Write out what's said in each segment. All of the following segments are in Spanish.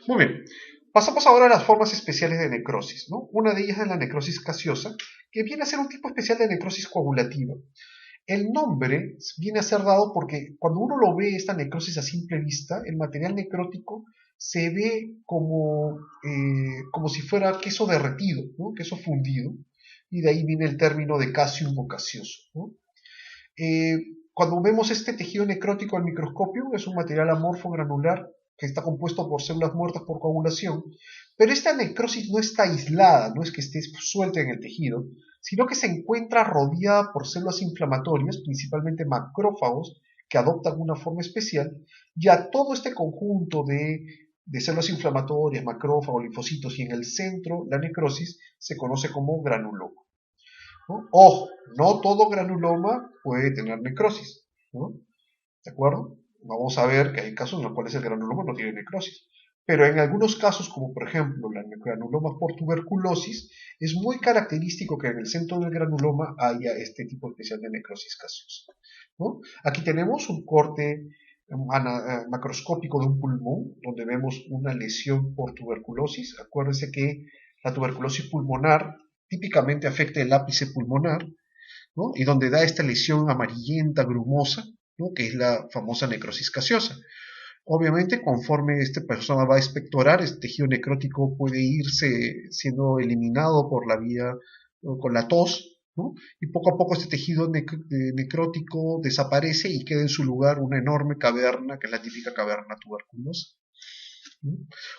Muy bien. Pasamos ahora a las formas especiales de necrosis, ¿no? Una de ellas es la necrosis gaseosa, que viene a ser un tipo especial de necrosis coagulativa. El nombre viene a ser dado porque cuando uno lo ve, esta necrosis a simple vista, el material necrótico se ve como si fuera queso derretido, ¿no? Queso fundido, y de ahí viene el término de casium o gaseoso, ¿no? Eh, Cuando vemos este tejido necrótico al microscopio, es un material amorfo granular que está compuesto por células muertas por coagulación, pero esta necrosis no está aislada, no es que esté suelta en el tejido, sino que se encuentra rodeada por células inflamatorias, principalmente macrófagos, que adoptan una forma especial, y a todo este conjunto de células inflamatorias, macrófagos, linfocitos, y en el centro, la necrosis, se conoce como granuloma, ¿no? Ojo, no todo granuloma puede tener necrosis, ¿no? ¿De acuerdo? Vamos a ver que hay casos en los cuales el granuloma no tiene necrosis. Pero en algunos casos, como por ejemplo la granuloma por tuberculosis, es muy característico que en el centro del granuloma haya este tipo especial de necrosis gaseosa, ¿no? Aquí tenemos un corte macroscópico de un pulmón, donde vemos una lesión por tuberculosis. Acuérdense que la tuberculosis pulmonar típicamente afecta el ápice pulmonar, ¿no? Y donde da esta lesión amarillenta, grumosa, ¿no? Que es la famosa necrosis gaseosa. Obviamente, conforme esta persona va a expectorar, este tejido necrótico puede irse siendo eliminado por la vía, con la tos, ¿no? Y poco a poco este tejido necrótico desaparece y queda en su lugar una enorme caverna, que es la típica caverna tuberculosa.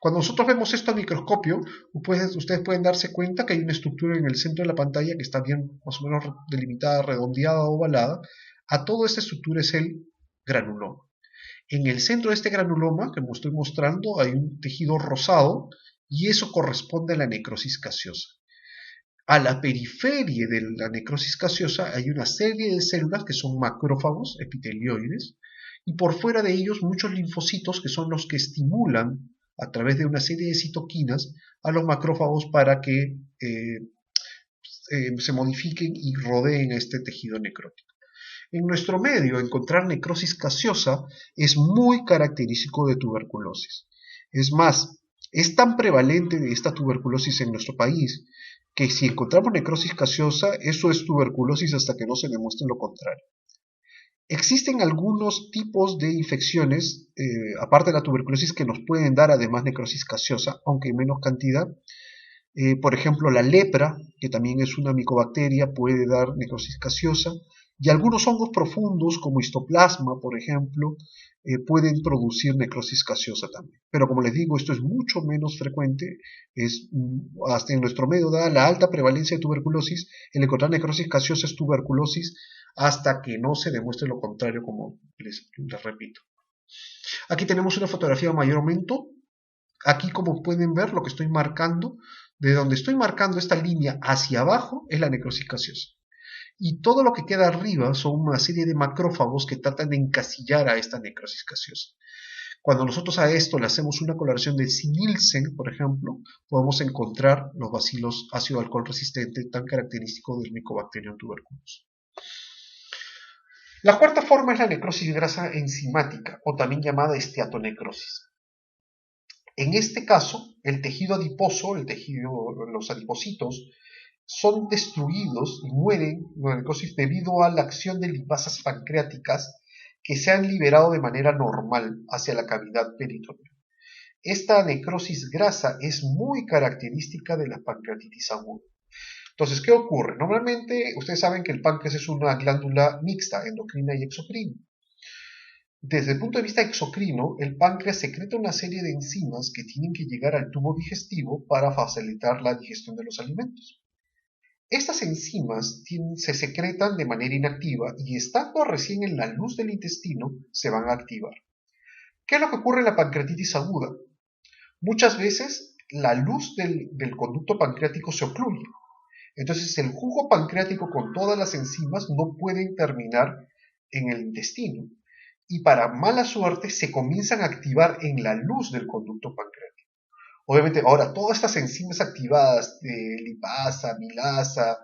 Cuando nosotros vemos esto a microscopio, ustedes pueden darse cuenta que hay una estructura en el centro de la pantalla que está bien más o menos delimitada, redondeada, ovalada. A toda esta estructura es el granuloma. En el centro de este granuloma, que estoy mostrando, hay un tejido rosado y eso corresponde a la necrosis gaseosa. A la periferia de la necrosis gaseosa hay una serie de células que son macrófagos epitelioides y por fuera de ellos muchos linfocitos que son los que estimulan a través de una serie de citoquinas a los macrófagos para que se modifiquen y rodeen a este tejido necrótico. En nuestro medio, encontrar necrosis gaseosa es muy característico de tuberculosis. Es más, es tan prevalente de esta tuberculosis en nuestro país que si encontramos necrosis gaseosa, eso es tuberculosis hasta que no se demuestre lo contrario. Existen algunos tipos de infecciones, aparte de la tuberculosis, que nos pueden dar además necrosis gaseosa, aunque en menos cantidad. Por ejemplo, la lepra, que también es una micobacteria, puede dar necrosis gaseosa. Y algunos hongos profundos, como histoplasma, por ejemplo, pueden producir necrosis gaseosa también. Pero como les digo, esto es mucho menos frecuente. Hasta en nuestro medio, dada la alta prevalencia de tuberculosis, el encontrar necrosis gaseosa es tuberculosis hasta que no se demuestre lo contrario, como les repito. Aquí tenemos una fotografía de mayor aumento. Aquí, como pueden ver, lo que estoy marcando, de donde estoy marcando esta línea hacia abajo, es la necrosis gaseosa. Y todo lo que queda arriba son una serie de macrófagos que tratan de encasillar a esta necrosis gaseosa. Cuando nosotros a esto le hacemos una coloración de Nielsen, por ejemplo, podemos encontrar los bacilos ácido alcohol resistente tan característico del Mycobacterium tuberculosis. La cuarta forma es la necrosis grasa enzimática, o también llamada esteatonecrosis. En este caso, el tejido adiposo, los adipocitos, son destruidos y mueren la necrosis debido a la acción de lipasas pancreáticas que se han liberado de manera normal hacia la cavidad peritoneal. Esta necrosis grasa es muy característica de la pancreatitis aguda. Entonces, ¿qué ocurre? Normalmente, ustedes saben que el páncreas es una glándula mixta, endocrina y exocrina. Desde el punto de vista exocrino, el páncreas secreta una serie de enzimas que tienen que llegar al tubo digestivo para facilitar la digestión de los alimentos. Estas enzimas se secretan de manera inactiva y estando recién en la luz del intestino se van a activar. ¿Qué es lo que ocurre en la pancreatitis aguda? Muchas veces la luz del conducto pancreático se ocluye. Entonces el jugo pancreático con todas las enzimas no pueden terminar en el intestino. Y para mala suerte se comienzan a activar en la luz del conducto pancreático. Obviamente, ahora todas estas enzimas activadas, lipasa, amilasa,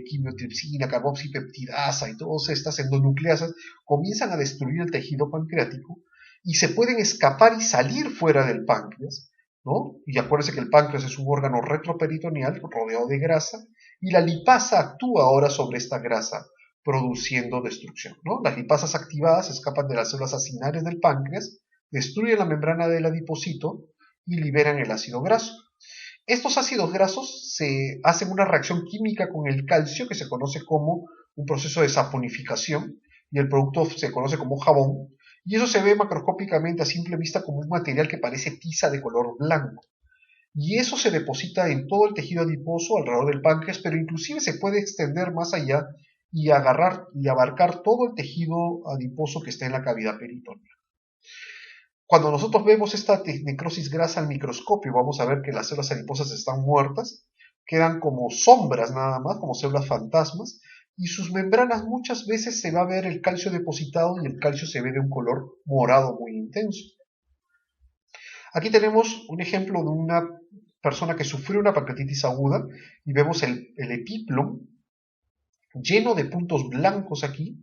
quimiotripsina, carboxipeptidasa y todas estas endonucleasas comienzan a destruir el tejido pancreático y se pueden escapar y salir fuera del páncreas, ¿no? Y acuérdense que el páncreas es un órgano retroperitoneal rodeado de grasa y la lipasa actúa ahora sobre esta grasa produciendo destrucción, ¿no? Las lipasas activadas escapan de las células acinares del páncreas, destruyen la membrana del adipocito y liberan el ácido graso. Estos ácidos grasos se hacen una reacción química con el calcio que se conoce como un proceso de saponificación y el producto se conoce como jabón, y eso se ve macroscópicamente a simple vista como un material que parece tiza de color blanco. Y eso se deposita en todo el tejido adiposo alrededor del páncreas, pero inclusive se puede extender más allá y agarrar y abarcar todo el tejido adiposo que está en la cavidad peritoneal. Cuando nosotros vemos esta necrosis grasa al microscopio, vamos a ver que las células adiposas están muertas, quedan como sombras nada más, como células fantasmas, y sus membranas muchas veces se va a ver el calcio depositado y el calcio se ve de un color morado muy intenso. Aquí tenemos un ejemplo de una persona que sufrió una pancreatitis aguda y vemos el epiplom lleno de puntos blancos aquí,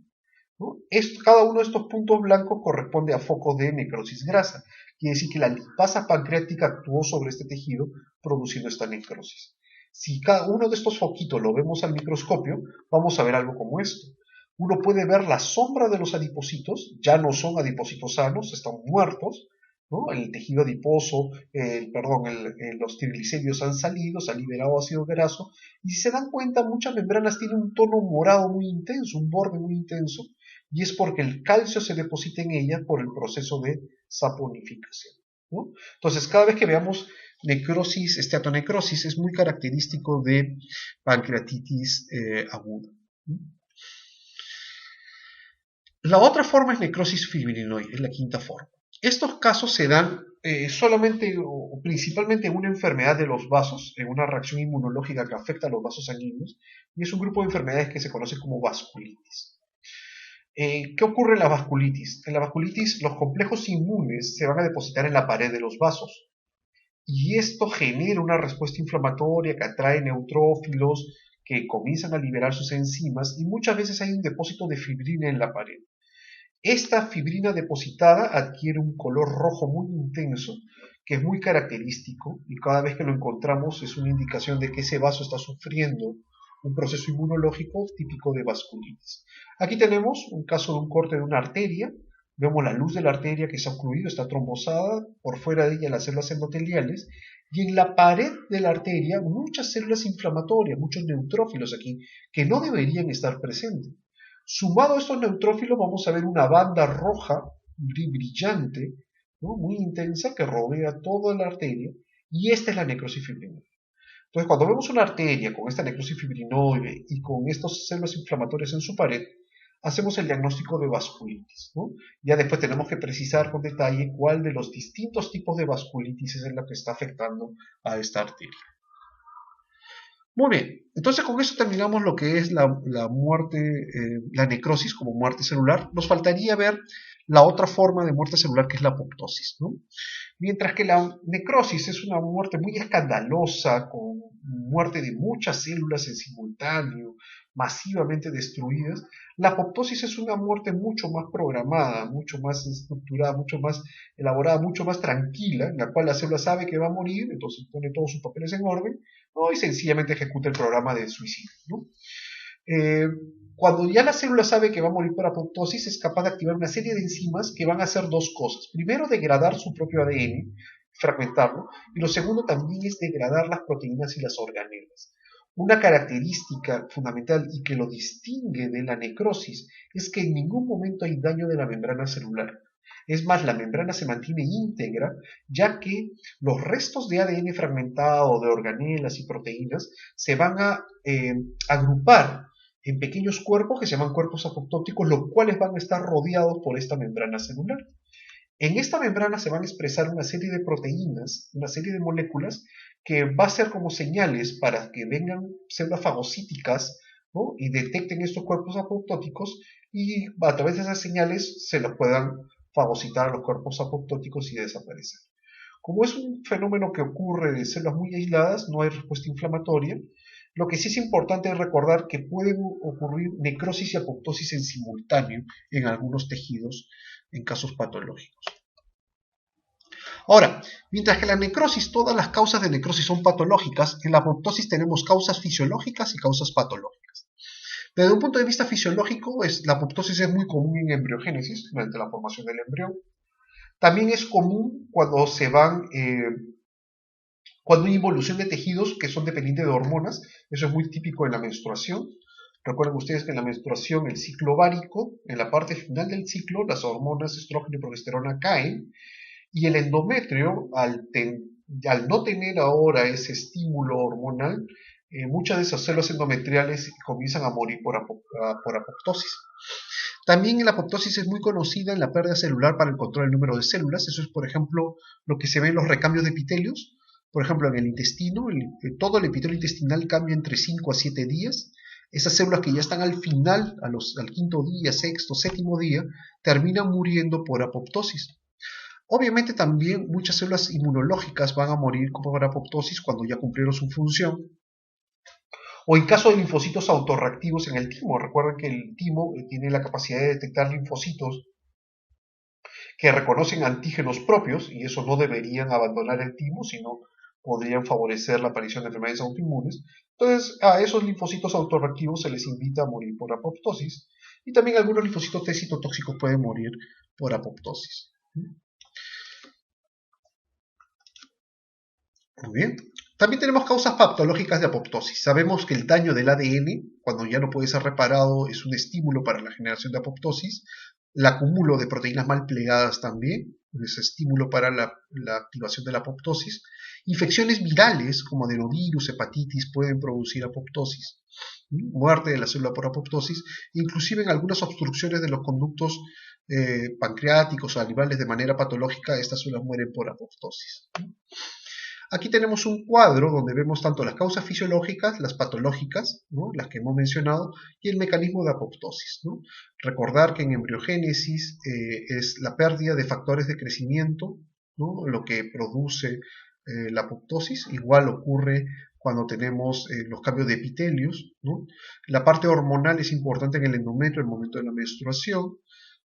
¿no? Cada uno de estos puntos blancos corresponde a focos de necrosis grasa. Quiere decir que la lipasa pancreática actuó sobre este tejido produciendo esta necrosis. Si cada uno de estos foquitos lo vemos al microscopio, vamos a ver algo como esto. Uno puede ver la sombra de los adipocitos, ya no son adipocitos sanos, están muertos, ¿no? El tejido adiposo, los triglicéridos han salido, se ha liberado ácido graso, y si se dan cuenta, muchas membranas tienen un tono morado muy intenso, un borde muy intenso, y es porque el calcio se deposita en ellas por el proceso de saponificación, ¿no? Entonces, cada vez que veamos necrosis, esteatonecrosis, es muy característico de pancreatitis aguda. La otra forma es necrosis fibrinoide, es la quinta forma. Estos casos se dan solamente o principalmente en una enfermedad de los vasos, en una reacción inmunológica que afecta a los vasos sanguíneos, y es un grupo de enfermedades que se conoce como vasculitis. ¿Qué ocurre en la vasculitis? En la vasculitis los complejos inmunes se van a depositar en la pared de los vasos y esto genera una respuesta inflamatoria que atrae neutrófilos que comienzan a liberar sus enzimas y muchas veces hay un depósito de fibrina en la pared. Esta fibrina depositada adquiere un color rojo muy intenso que es muy característico y cada vez que lo encontramos es una indicación de que ese vaso está sufriendo un proceso inmunológico típico de vasculitis. Aquí tenemos un caso de un corte de una arteria, vemos la luz de la arteria que se ha ocluido, está trombosada, por fuera de ella las células endoteliales, y en la pared de la arteria muchas células inflamatorias, muchos neutrófilos aquí, que no deberían estar presentes. Sumado a estos neutrófilos vamos a ver una banda roja brillante, ¿no? Muy intensa que rodea toda la arteria, y esta es la necrosis fibrinoide. Entonces, cuando vemos una arteria con esta necrosis fibrinoide y con estas células inflamatorias en su pared, hacemos el diagnóstico de vasculitis, ¿no? Ya después tenemos que precisar con detalle cuál de los distintos tipos de vasculitis es la que está afectando a esta arteria. Muy bien, entonces con eso terminamos lo que es la muerte, la necrosis como muerte celular. Nos faltaría ver la otra forma de muerte celular que es la apoptosis, ¿no? Mientras que la necrosis es una muerte muy escandalosa, con muerte de muchas células en simultáneo, masivamente destruidas, la apoptosis es una muerte mucho más programada, mucho más estructurada, mucho más elaborada, mucho más tranquila, en la cual la célula sabe que va a morir, entonces pone todos sus papeles en orden, ¿no? Y sencillamente ejecuta el programa de suicidio, ¿no? Cuando ya la célula sabe que va a morir por apoptosis, es capaz de activar una serie de enzimas que van a hacer dos cosas. Primero, degradar su propio ADN, fragmentarlo, y lo segundo también es degradar las proteínas y las organelas. Una característica fundamental y que lo distingue de la necrosis es que en ningún momento hay daño de la membrana celular. Es más, la membrana se mantiene íntegra, ya que los restos de ADN fragmentado, de organelas y proteínas, se van a agrupar en pequeños cuerpos que se llaman cuerpos apoptóticos, los cuales van a estar rodeados por esta membrana celular. En esta membrana se van a expresar una serie de proteínas, una serie de moléculas que va a ser como señales para que vengan células fagocíticas, ¿no? Y detecten estos cuerpos apoptóticos y a través de esas señales se los puedan fagocitar a los cuerpos apoptóticos y desaparecer. Como es un fenómeno que ocurre de células muy aisladas, no hay respuesta inflamatoria. Lo que sí es importante es recordar que pueden ocurrir necrosis y apoptosis en simultáneo en algunos tejidos en casos patológicos. Ahora, mientras que la necrosis, todas las causas de necrosis son patológicas, en la apoptosis tenemos causas fisiológicas y causas patológicas. Desde un punto de vista fisiológico, la apoptosis es muy común en embriogénesis, durante la formación del embrión. También es común cuando hay involución de tejidos que son dependientes de hormonas. Eso es muy típico en la menstruación. Recuerden ustedes que en la menstruación, el ciclo ovárico, en la parte final del ciclo, las hormonas estrógeno y progesterona caen, y el endometrio, al no tener ahora ese estímulo hormonal, muchas de esas células endometriales comienzan a morir por apoptosis. También la apoptosis es muy conocida en la pérdida celular para el control del número de células. Eso es, por ejemplo, lo que se ve en los recambios de epitelios. Por ejemplo, en el intestino, todo el epitelio intestinal cambia entre 5 a 7 días. Esas células que ya están al final, al quinto día, sexto, séptimo día, terminan muriendo por apoptosis. Obviamente también muchas células inmunológicas van a morir por apoptosis cuando ya cumplieron su función, o en caso de linfocitos autorreactivos en el timo. Recuerden que el timo tiene la capacidad de detectar linfocitos que reconocen antígenos propios, y eso no deberían abandonar el timo, sino podrían favorecer la aparición de enfermedades autoinmunes. Entonces, a esos linfocitos autorreactivos se les invita a morir por apoptosis, y también algunos linfocitos T citotóxicos pueden morir por apoptosis. Muy bien. También tenemos causas patológicas de apoptosis. Sabemos que el daño del ADN, cuando ya no puede ser reparado, es un estímulo para la generación de apoptosis. El acúmulo de proteínas mal plegadas también es estímulo para la activación de la apoptosis. Infecciones virales como adenovirus, hepatitis pueden producir apoptosis, muerte de la célula por apoptosis, inclusive en algunas obstrucciones de los conductos pancreáticos o animales de manera patológica, estas células mueren por apoptosis. Aquí tenemos un cuadro donde vemos tanto las causas fisiológicas, las patológicas, ¿no?, las que hemos mencionado, y el mecanismo de apoptosis, ¿no? Recordar que en embriogénesis es la pérdida de factores de crecimiento, ¿no?, lo que produce la apoptosis. Igual ocurre cuando tenemos los cambios de epitelios, ¿no? La parte hormonal es importante en el endometrio en el momento de la menstruación,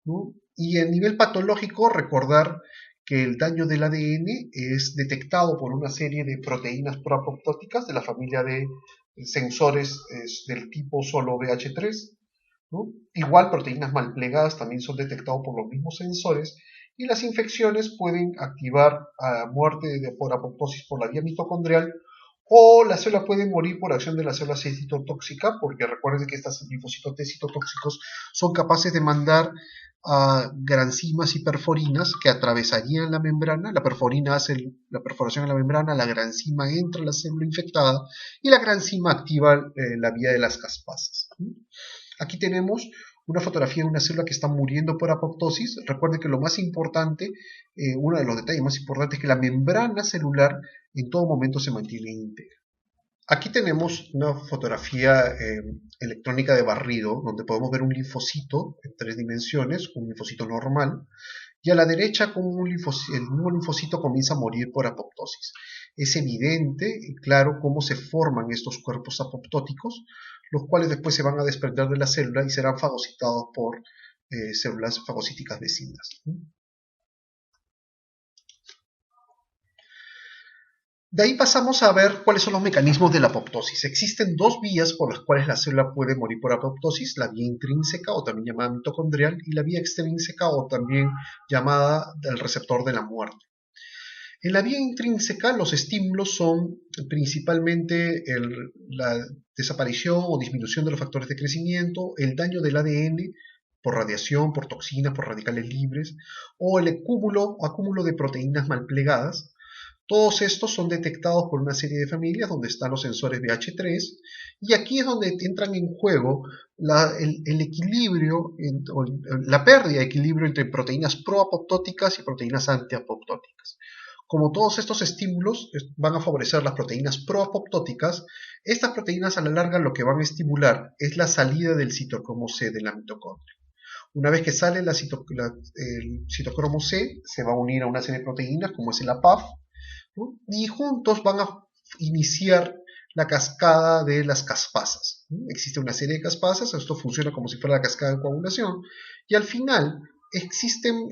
¿no? Y a nivel patológico, recordar que el daño del ADN es detectado por una serie de proteínas proapoptóticas de la familia de sensores del tipo solo BH3, ¿no? Igual proteínas mal plegadas también son detectados por los mismos sensores, y las infecciones pueden activar muerte por apoptosis por la vía mitocondrial, o la célula puede morir por acción de la célula C citotóxica, porque recuerden que estos linfocitos T citotóxicos son capaces de mandar granzimas y perforinas que atravesarían la membrana. La perforina hace la perforación en la membrana, la granzima entra a la célula infectada y la granzima activa la vía de las caspasas. Aquí tenemos una fotografía de una célula que está muriendo por apoptosis. Recuerden que lo más importante, uno de los detalles más importantes, es que la membrana celular en todo momento se mantiene íntegra. Aquí tenemos una fotografía electrónica de barrido, donde podemos ver un linfocito en 3 dimensiones, un linfocito normal, y a la derecha como el mismo linfocito comienza a morir por apoptosis. Es evidente y claro cómo se forman estos cuerpos apoptóticos, los cuales después se van a desprender de la célula y serán fagocitados por células fagocíticas vecinas. De ahí pasamos a ver cuáles son los mecanismos de la apoptosis. Existen dos vías por las cuales la célula puede morir por apoptosis: la vía intrínseca, o también llamada mitocondrial, y la vía extrínseca, o también llamada del receptor de la muerte. En la vía intrínseca, los estímulos son principalmente la desaparición o disminución de los factores de crecimiento, el daño del ADN por radiación, por toxinas, por radicales libres, o el acúmulo de proteínas mal plegadas. Todos estos son detectados por una serie de familias donde están los sensores BH3, y aquí es donde entran en juego el equilibrio, la pérdida de equilibrio entre proteínas proapoptóticas y proteínas antiapoptóticas. Como todos estos estímulos van a favorecer las proteínas proapoptóticas, estas proteínas a la larga lo que van a estimular es la salida del citocromo C de la mitocondria. Una vez que sale el citocromo C, se va a unir a una serie de proteínas como es el APAF, ¿no?, y juntos van a iniciar la cascada de las caspasas, ¿no? Existe una serie de caspasas, esto funciona como si fuera la cascada de coagulación, y al final existen,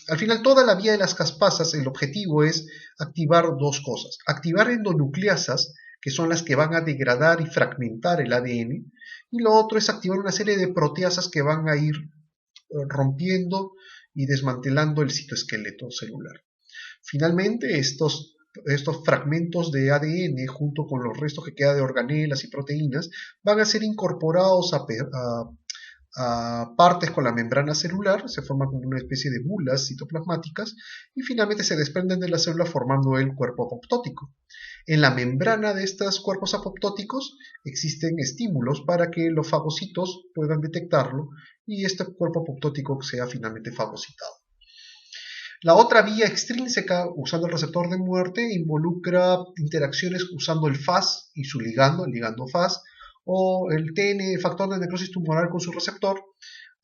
al final toda la vía de las caspasas, el objetivo es activar dos cosas. Activar endonucleasas, que son las que van a degradar y fragmentar el ADN, y lo otro es activar una serie de proteasas que van a ir rompiendo y desmantelando el citoesqueleto celular. Finalmente, estos fragmentos de ADN, junto con los restos que quedan de organelas y proteínas, van a ser incorporados a partes con la membrana celular, se forman como una especie de bulas citoplasmáticas y finalmente se desprenden de la célula formando el cuerpo apoptótico. En la membrana de estos cuerpos apoptóticos existen estímulos para que los fagocitos puedan detectarlo y este cuerpo apoptótico sea finalmente fagocitado. La otra vía extrínseca usando el receptor de muerte involucra interacciones usando el FAS y su ligando, el ligando FAS, o el TN, factor de necrosis tumoral, con su receptor.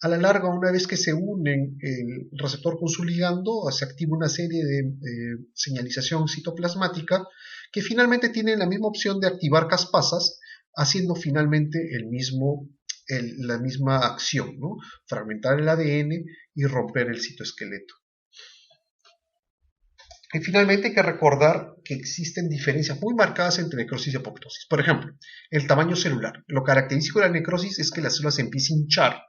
A la larga, una vez que se unen el receptor con su ligando, se activa una serie de señalización citoplasmática que finalmente tiene la misma opción de activar caspasas, haciendo finalmente la misma acción, ¿no? Fragmentar el ADN y romper el citoesqueleto. Y finalmente hay que recordar que existen diferencias muy marcadas entre necrosis y apoptosis. Por ejemplo, el tamaño celular. Lo característico de la necrosis es que la célula se empieza a hinchar,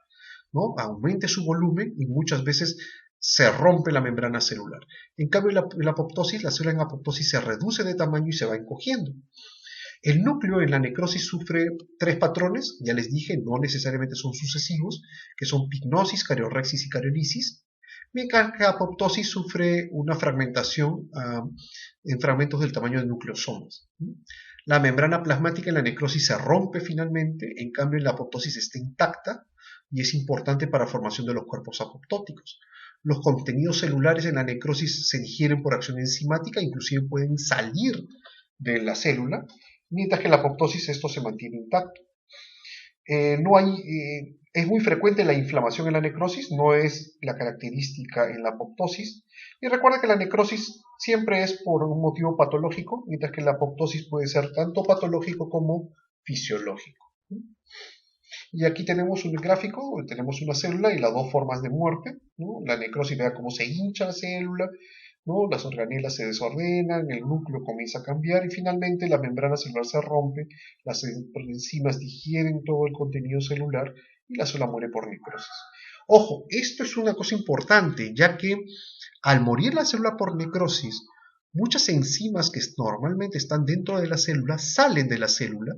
¿no? Aumente su volumen y muchas veces se rompe la membrana celular. En cambio, la apoptosis, la célula en apoptosis se reduce de tamaño y se va encogiendo. El núcleo en la necrosis sufre tres patrones, ya les dije, no necesariamente son sucesivos, que son pignosis, cariorrexis y cariolisis. Mientras que la apoptosis sufre una fragmentación en fragmentos del tamaño de nucleosomas. La membrana plasmática en la necrosis se rompe finalmente, en cambio en la apoptosis está intacta y es importante para la formación de los cuerpos apoptóticos. Los contenidos celulares en la necrosis se digieren por acción enzimática, inclusive pueden salir de la célula, mientras que en la apoptosis esto se mantiene intacto. Es muy frecuente la inflamación en la necrosis, no es la característica en la apoptosis. Y recuerda que la necrosis siempre es por un motivo patológico, mientras que la apoptosis puede ser tanto patológico como fisiológico. Y aquí tenemos un gráfico, tenemos una célula y las dos formas de muerte, ¿no? La necrosis, vea cómo se hincha la célula, ¿no? Las organelas se desordenan, el núcleo comienza a cambiar y finalmente la membrana celular se rompe, las enzimas digieren todo el contenido celular y la célula muere por necrosis. Ojo, esto es una cosa importante, ya que al morir la célula por necrosis, muchas enzimas que normalmente están dentro de la célula salen de la célula,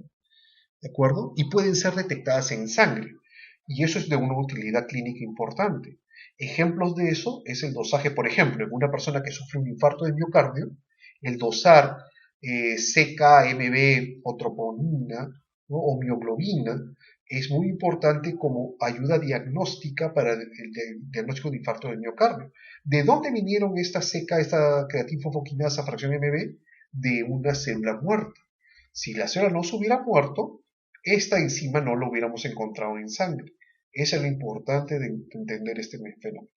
¿de acuerdo? Y pueden ser detectadas en sangre. Y eso es de una utilidad clínica importante. Ejemplos de eso es el dosaje, por ejemplo, en una persona que sufre un infarto de miocardio, el dosar CKMB o troponina, ¿no? O mioglobina es muy importante como ayuda diagnóstica para el diagnóstico de infarto de miocardio. ¿De dónde vinieron esta creatinfosfoquinasa fracción MB? De una célula muerta. Si la célula no se hubiera muerto, esta enzima no lo hubiéramos encontrado en sangre. Eso es lo importante de entender este fenómeno.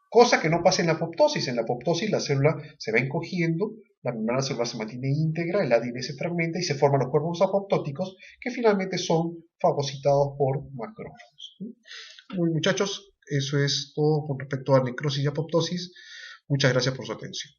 Cosa que no pasa en la apoptosis. En la apoptosis la célula se va encogiendo, la membrana celular se mantiene íntegra, el ADN se fragmenta y se forman los cuerpos apoptóticos que finalmente son fagocitados por macrófagos. Muy muchachos, eso es todo con respecto a necrosis y apoptosis. Muchas gracias por su atención.